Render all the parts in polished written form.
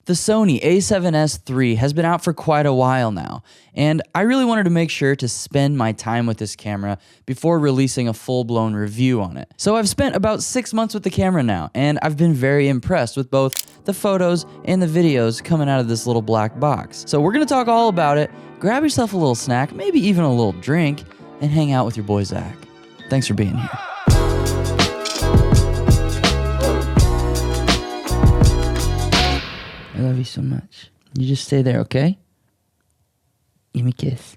The Sony A7S III has been out for quite a while now, and I really wanted to make sure to spend my time with this camera before releasing a full-blown review on it. So I've spent about 6 months with the camera now, and I've been very impressed with both the photos and the videos coming out of this little black box. So we're gonna talk all about it, grab yourself a little snack, maybe even a little drink, and hang out with your boy Zach. Thanks for being here. I love you so much. You just stay there, okay? Give me a kiss.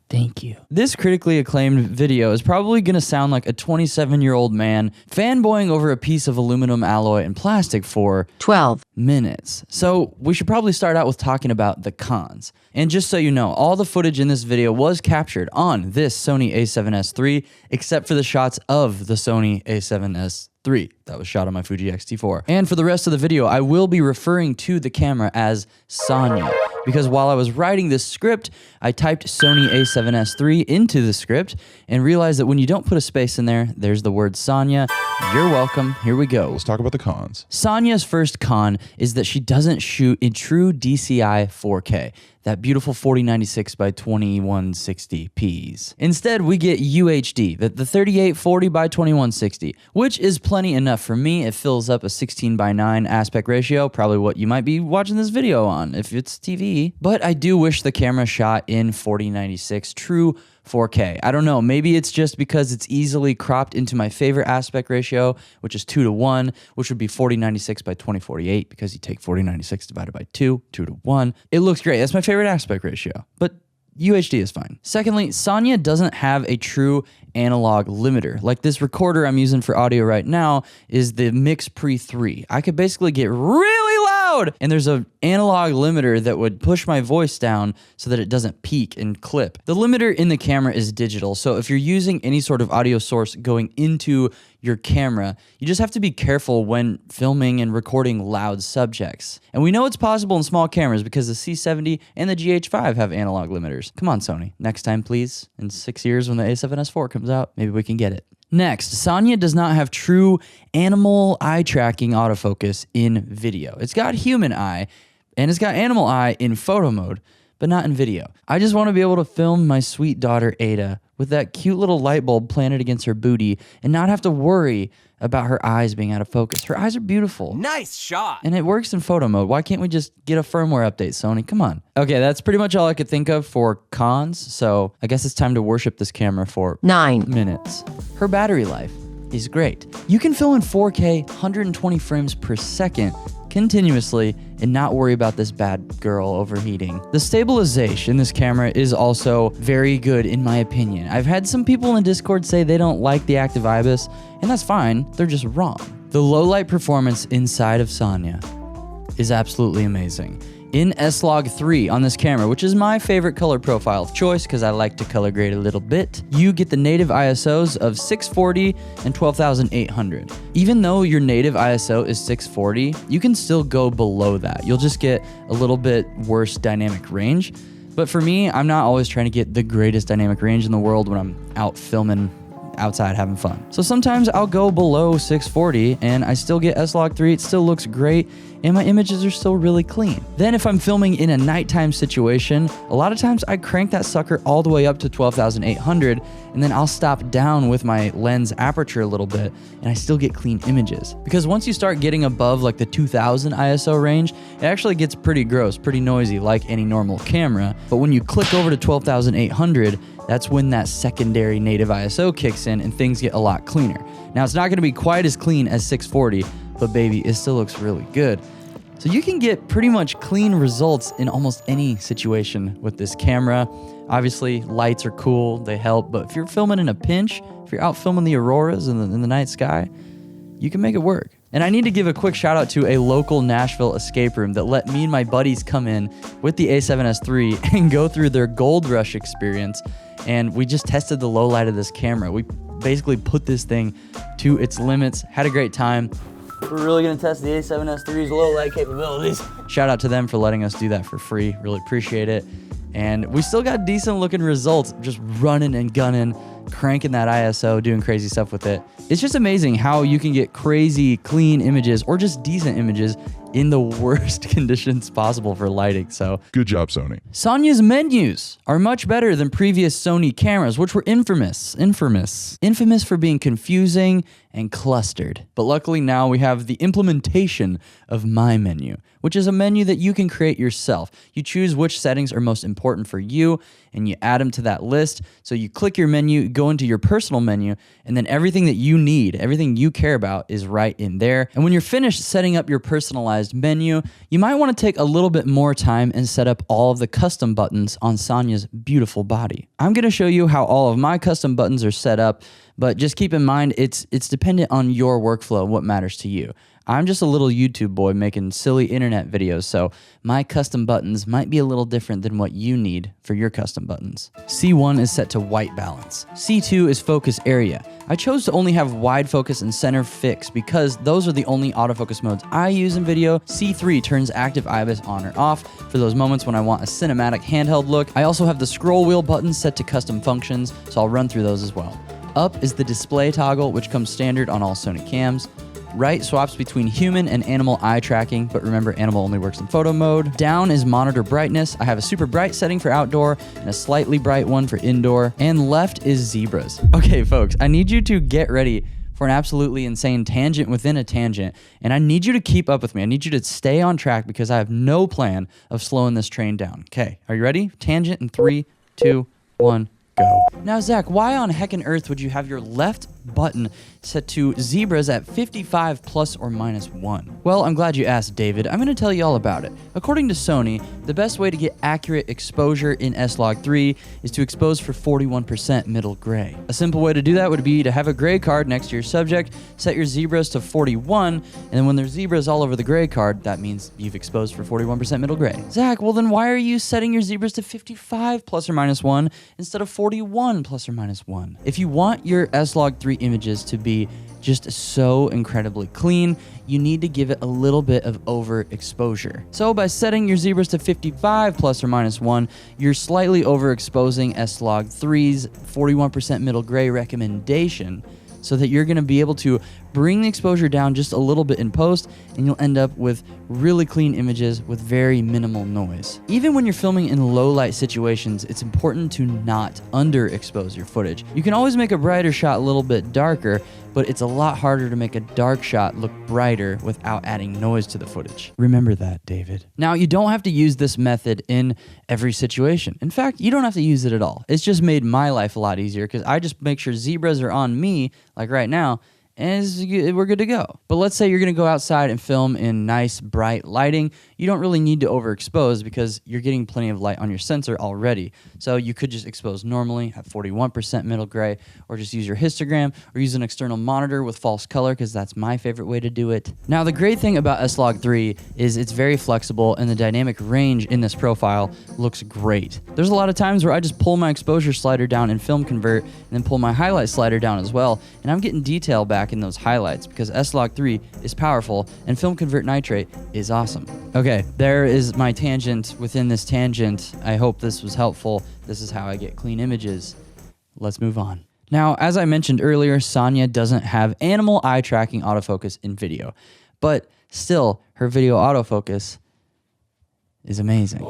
Thank you. This critically acclaimed video is probably going to sound like a 27-year-old man fanboying over a piece of aluminum alloy and plastic for 12 minutes. So we should probably start out with talking about the cons. And just so you know, all the footage in this video was captured on this Sony A7S III, except for the shots of the Sony A7S III that was shot on my Fuji X-T4. And for the rest of the video, I will be referring to the camera as Sonya, because while I was writing this script, I typed Sony A7S III into the script and realized that when you don't put a space in there, there's the word Sonya. You're welcome. Here we go. Let's talk about the cons. Sonya's first con is that she doesn't shoot in true DCI 4K. That beautiful 4096 by 2160p's. Instead, we get UHD, the 3840 by 2160, which is plenty enough for me. It fills up a 16 by 9 aspect ratio, probably what you might be watching this video on if it's TV. But I do wish the camera shot in 4096 true 4K. I don't know, maybe it's just because it's easily cropped into my favorite aspect ratio, which is 2:1, which would be 4096 by 2048, because you take 4096 divided by 2, 2:1. It looks great. That's my favorite aspect ratio, but UHD is fine. Secondly, Sonya doesn't have a true analog limiter. Like this recorder I'm using for audio right now is the Mix Pre 3. I could basically get really loud, and there's an analog limiter that would push my voice down so that it doesn't peak and clip. The limiter in the camera is digital, so if you're using any sort of audio source going into your camera, you just have to be careful when filming and recording loud subjects. And we know it's possible in small cameras because the C70 and the GH5 have analog limiters. Come on, Sony. Next time, please. In 6 years when the A7S IV comes out, maybe we can get it. Next, Sonya does not have true animal eye tracking autofocus in video. It's got human eye, and it's got animal eye in photo mode, but not in video. I just want to be able to film my sweet daughter Ada with that cute little light bulb planted against her booty and not have to worry about her eyes being out of focus. Her eyes are beautiful. Nice shot. And it works in photo mode. Why can't we just get a firmware update, Sony? Come on. Okay, that's pretty much all I could think of for cons, so I guess it's time to worship this camera for 9 minutes. Her battery life is great. You can film in 4K 120 frames per second continuously and not worry about this bad girl overheating. The stabilization in this camera is also very good in my opinion. I've had some people in the Discord say they don't like the active IBIS, and that's fine, they're just wrong. The low light performance inside of Sonya is absolutely amazing. In S-Log 3 on this camera, which is my favorite color profile of choice because I like to color grade a little bit, you get the native ISOs of 640 and 12,800. Even though your native ISO is 640, you can still go below that. You'll just get a little bit worse dynamic range. But for me, I'm not always trying to get the greatest dynamic range in the world when I'm out filming outside having fun. So sometimes I'll go below 640 and I still get S-Log 3, it still looks great, and my images are still really clean. Then if I'm filming in a nighttime situation, a lot of times I crank that sucker all the way up to 12,800, and then I'll stop down with my lens aperture a little bit, and I still get clean images. Because once you start getting above like the 2000 ISO range, it actually gets pretty gross, pretty noisy like any normal camera. But when you click over to 12,800, that's when that secondary native ISO kicks in and things get a lot cleaner. Now, it's not gonna be quite as clean as 640, but baby, it still looks really good. So you can get pretty much clean results in almost any situation with this camera. Obviously, lights are cool, they help, but if you're filming in a pinch, if you're out filming the auroras in the night sky, you can make it work. And I need to give a quick shout out to a local Nashville escape room that let me and my buddies come in with the A7S III and go through their Gold Rush experience. And we just tested the low light of this camera. We basically put this thing to its limits, had a great time. We're really gonna test the A7S III's low light capabilities. Shout out to them for letting us do that for free. Really appreciate it. And we still got decent looking results, just running and gunning, cranking that ISO, doing crazy stuff with it. It's just amazing how you can get crazy clean images or just decent images in the worst conditions possible for lighting. So good job, Sony. Sonya's menus are much better than previous Sony cameras, which were infamous for being confusing and clustered. But luckily now we have the implementation of My Menu, which is a menu that you can create yourself. You choose which settings are most important for you and you add them to that list. So you click your menu, go into your personal menu, and then everything that you need, everything you care about is right in there. And when you're finished setting up your personalized menu, you might want to take a little bit more time and set up all of the custom buttons on Sonya's beautiful body. I'm going to show you how all of my custom buttons are set up, but just keep in mind it's dependent on your workflow and what matters to you. I'm just a little YouTube boy making silly internet videos, so my custom buttons might be a little different than what you need for your custom buttons. C1 is set to white balance. C2 is focus area. I chose to only have wide focus and center fix because those are the only autofocus modes I use in video. C3 turns active IBIS on or off for those moments when I want a cinematic handheld look. I also have the scroll wheel button set to custom functions, so I'll run through those as well. Up is the display toggle, which comes standard on all Sony cams. Right swaps between human and animal eye tracking, but remember, animal only works in photo mode. Down is monitor brightness. I have a super bright setting for outdoor and a slightly bright one for indoor. And left is zebras. Okay, folks, I need you to get ready for an absolutely insane tangent within a tangent, and I need you to keep up with me. I need you to stay on track because I have no plan of slowing this train down. Okay, are you ready? Tangent in 3, 2, 1, go. Now, Zach, why on heckin' earth would you have your left button set to zebras at 55 plus or minus 1? Well, I'm glad you asked, David. I'm going to tell you all about it. According to Sony, the best way to get accurate exposure in S-Log3 is to expose for 41% middle gray. A simple way to do that would be to have a gray card next to your subject, set your zebras to 41, and then when there's zebras all over the gray card, that means you've exposed for 41% middle gray. Zach, well then why are you setting your zebras to 55 plus or minus 1 instead of 41 plus or minus 1? If you want your S-Log3 images to be just so incredibly clean, you need to give it a little bit of overexposure. So by setting your zebras to 55 plus or minus 1, you're slightly overexposing S-Log3's 41% middle gray recommendation, so that you're going to be able to bring the exposure down just a little bit in post, and you'll end up with really clean images with very minimal noise. Even when you're filming in low light situations, it's important to not underexpose your footage. You can always make a brighter shot a little bit darker, but it's a lot harder to make a dark shot look brighter without adding noise to the footage. Remember that, David. Now, you don't have to use this method in every situation. In fact, you don't have to use it at all. It's just made my life a lot easier because I just make sure zebras are on me, like right now, and we're good to go. But let's say you're going to go outside and film in nice, bright lighting. You don't really need to overexpose because you're getting plenty of light on your sensor already. So you could just expose normally at 41% middle gray, or just use your histogram, or use an external monitor with false color, because that's my favorite way to do it. Now, the great thing about S-Log3 is it's very flexible, and the dynamic range in this profile looks great. There's a lot of times where I just pull my exposure slider down in Film Convert, and then pull my highlight slider down as well, and I'm getting detail back in those highlights because S-Log3 is powerful and Film Convert Nitrate is awesome. Okay, there is my tangent within this tangent. I hope this was helpful. This is how I get clean images. Let's move on. Now, as I mentioned earlier, Sonya doesn't have animal eye tracking autofocus in video, but still, her video autofocus is amazing.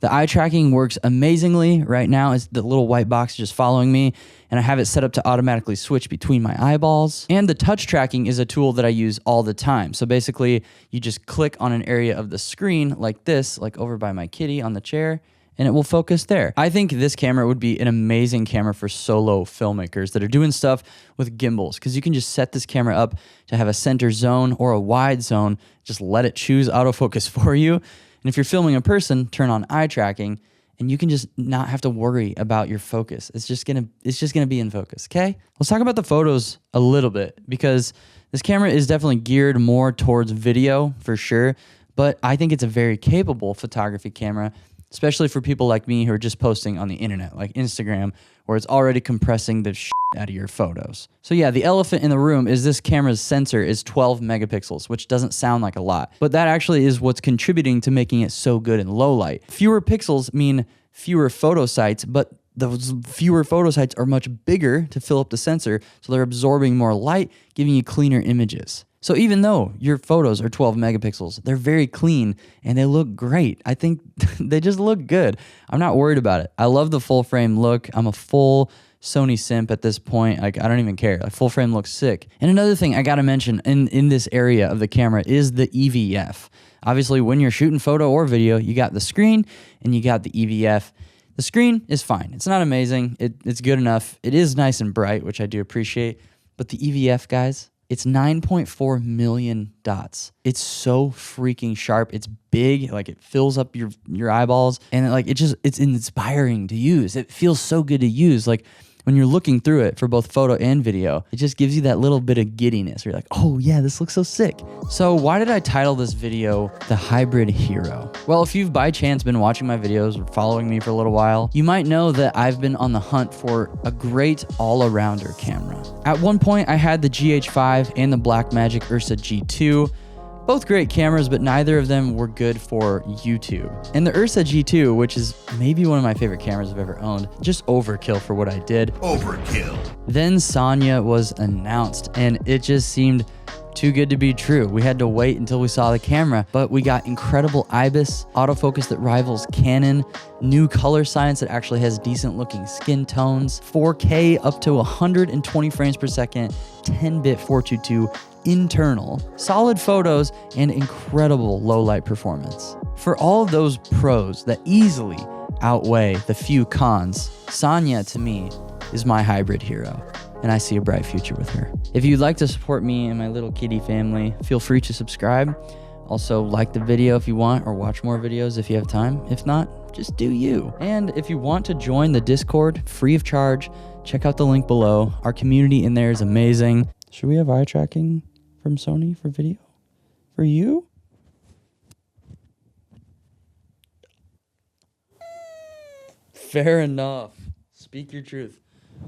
The eye tracking works amazingly. Right now, it's the little white box just following me, and I have it set up to automatically switch between my eyeballs. And the touch tracking is a tool that I use all the time. So basically, you just click on an area of the screen like this, like over by my kitty on the chair, and it will focus there. I think this camera would be an amazing camera for solo filmmakers that are doing stuff with gimbals, because you can just set this camera up to have a center zone or a wide zone, just let it choose autofocus for you. And if you're filming a person, turn on eye tracking, and you can just not have to worry about your focus. It's just gonna be in focus, okay? Let's talk about the photos a little bit, because this camera is definitely geared more towards video for sure, but I think it's a very capable photography camera, especially for people like me who are just posting on the internet, like Instagram, where it's already compressing the shit out of your photos. So yeah, the elephant in the room is this camera's sensor is 12 megapixels, which doesn't sound like a lot, but that actually is what's contributing to making it so good in low light. Fewer pixels mean fewer photo sites, but those fewer photo sites are much bigger to fill up the sensor, so they're absorbing more light, giving you cleaner images. So even though your photos are 12 megapixels, they're very clean and they look great. I think they just look good. I'm not worried about it. I love the full frame look. I'm a full Sony simp at this point. Like, I don't even care. Like, full frame looks sick. And another thing I gotta mention in this area of the camera is the EVF. Obviously, when you're shooting photo or video, you got the screen and you got the EVF. The screen is fine. It's not amazing. It's good enough. It is nice and bright, which I do appreciate. But the EVF, guys, it's 9.4 million dots. It's so freaking sharp. It's big, like it fills up your eyeballs, and like it's inspiring to use. It feels so good to use. Like when you're looking through it for both photo and video, it just gives you that little bit of giddiness where you're like, oh yeah, this looks so sick. So why did I title this video The Hybrid Hero? Well, if you've by chance been watching my videos or following me for a little while, you might know that I've been on the hunt for a great all-arounder camera. At one point, I had the GH5 and the Blackmagic Ursa G2, both great cameras, but neither of them were good for YouTube. And the Ursa G2, which is maybe one of my favorite cameras I've ever owned, just overkill for what I did. Overkill. Then Sonya was announced, and it just seemed too good to be true. We had to wait until we saw the camera, but we got incredible IBIS, autofocus that rivals Canon, new color science that actually has decent looking skin tones, 4K up to 120 frames per second, 10-bit 422 internal, solid photos, and incredible low light performance. For all of those pros that easily outweigh the few cons, Sonya to me is my hybrid hero, and I see a bright future with her. If you'd like to support me and my little kitty family, feel free to subscribe. Also, like the video if you want, or watch more videos if you have time. If not, just do you. And if you want to join the Discord free of charge, check out the link below. Our community in there is amazing. Should we have eye tracking from Sony for video? For you? Fair enough. Speak your truth.